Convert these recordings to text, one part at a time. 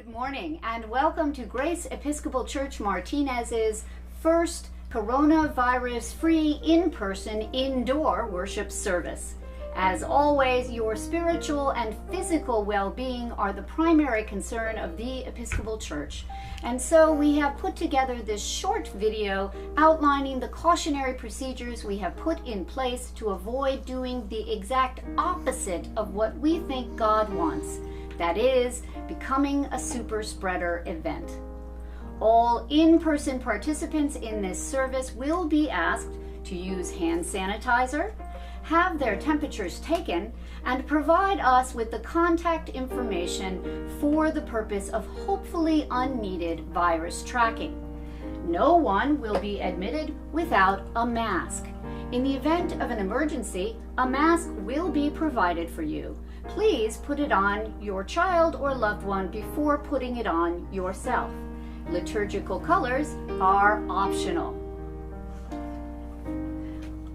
Good morning and welcome to Grace Episcopal Church Martinez's first coronavirus-free in-person indoor worship service. As always, your spiritual and physical well-being are the primary concern of the Episcopal Church. And so we have put together this short video outlining the cautionary procedures we have put in place to avoid doing the exact opposite of what we think God wants. That is, becoming a super spreader event. All in-person participants in this service will be asked to use hand sanitizer, have their temperatures taken, and provide us with the contact information for the purpose of hopefully unneeded virus tracking. No one will be admitted without a mask. In the event of an emergency, a mask will be provided for you. Please put it on your child or loved one before putting it on yourself. Liturgical colors are optional.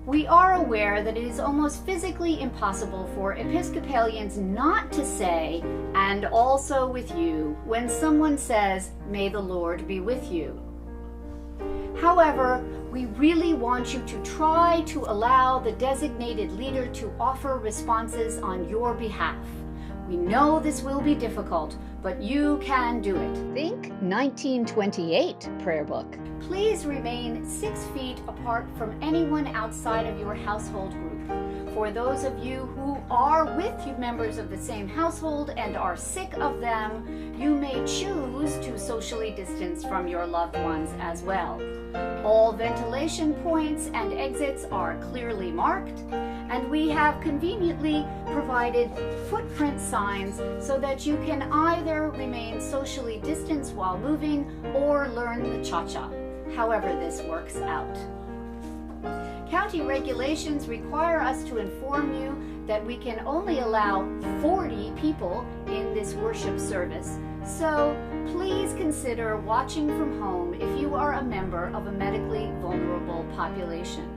We are aware that it is almost physically impossible for Episcopalians not to say, "and also with you," when someone says, "May the Lord be with you." However, we really want you to try to allow the designated leader to offer responses on your behalf. We know this will be difficult, but you can do it. Think 1928 prayer book. Please remain 6 feet apart from anyone outside of your household group. For those of you who are with you members of the same household and are sick of them, you may choose to socially distance from your loved ones as well. All ventilation points and exits are clearly marked, and we have conveniently provided footprint signs so that you can either remain socially distanced while moving or learn the cha-cha, however this works out. County regulations require us to inform you that we can only allow 40 people in this worship service, so please consider watching from home if you are a member of a medically vulnerable population.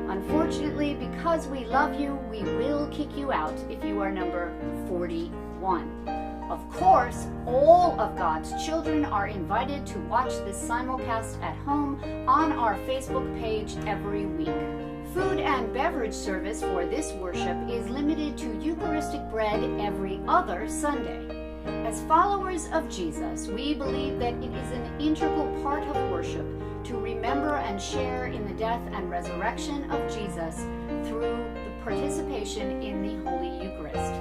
Unfortunately, because we love you, we will kick you out if you are number 41. Of course, all of God's children are invited to watch this simulcast at home on our Facebook page every week. Food and beverage service for this worship is limited to Eucharistic bread every other Sunday. As followers of Jesus, we believe that it is an integral part of worship to remember and share in the death and resurrection of Jesus through the participation in the Holy Eucharist.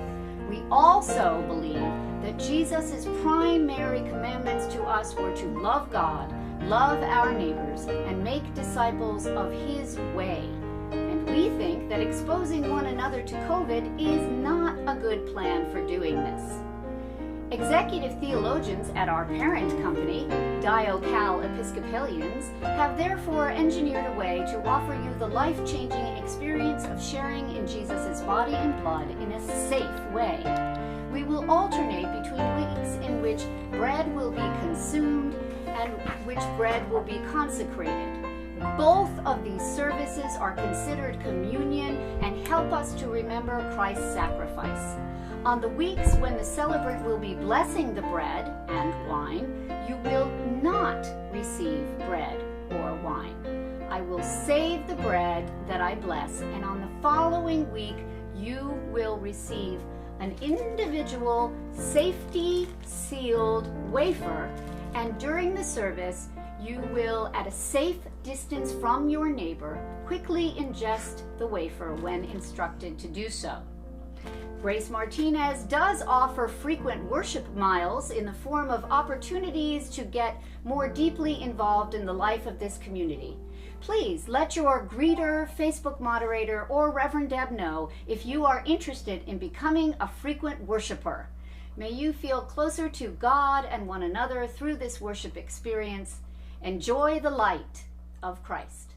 We also believe that Jesus' primary commandments to us were to love God, love our neighbors, and make disciples of His way. And we think that exposing one another to COVID is not a good plan for doing this. Executive theologians at our parent company, DioCal Episcopalians, have therefore engineered a way to offer you the life-changing experience of sharing in Jesus' body and blood in a safe way. We will alternate between weeks in which bread will be consumed and which bread will be consecrated. Both of these services are considered communion and help us to remember Christ's sacrifice. On the weeks when the celebrant will be blessing the bread and wine, you will not receive bread or wine. I will save the bread that I bless, and on the following week you will receive an individual safety-sealed wafer, and during the service you will, at a safe distance from your neighbor, quickly ingest the wafer when instructed to do so. Grace Martinez does offer frequent worship miles in the form of opportunities to get more deeply involved in the life of this community. Please let your greeter, Facebook moderator, or Reverend Deb know if you are interested in becoming a frequent worshiper. May you feel closer to God and one another through this worship experience. Enjoy the light of Christ.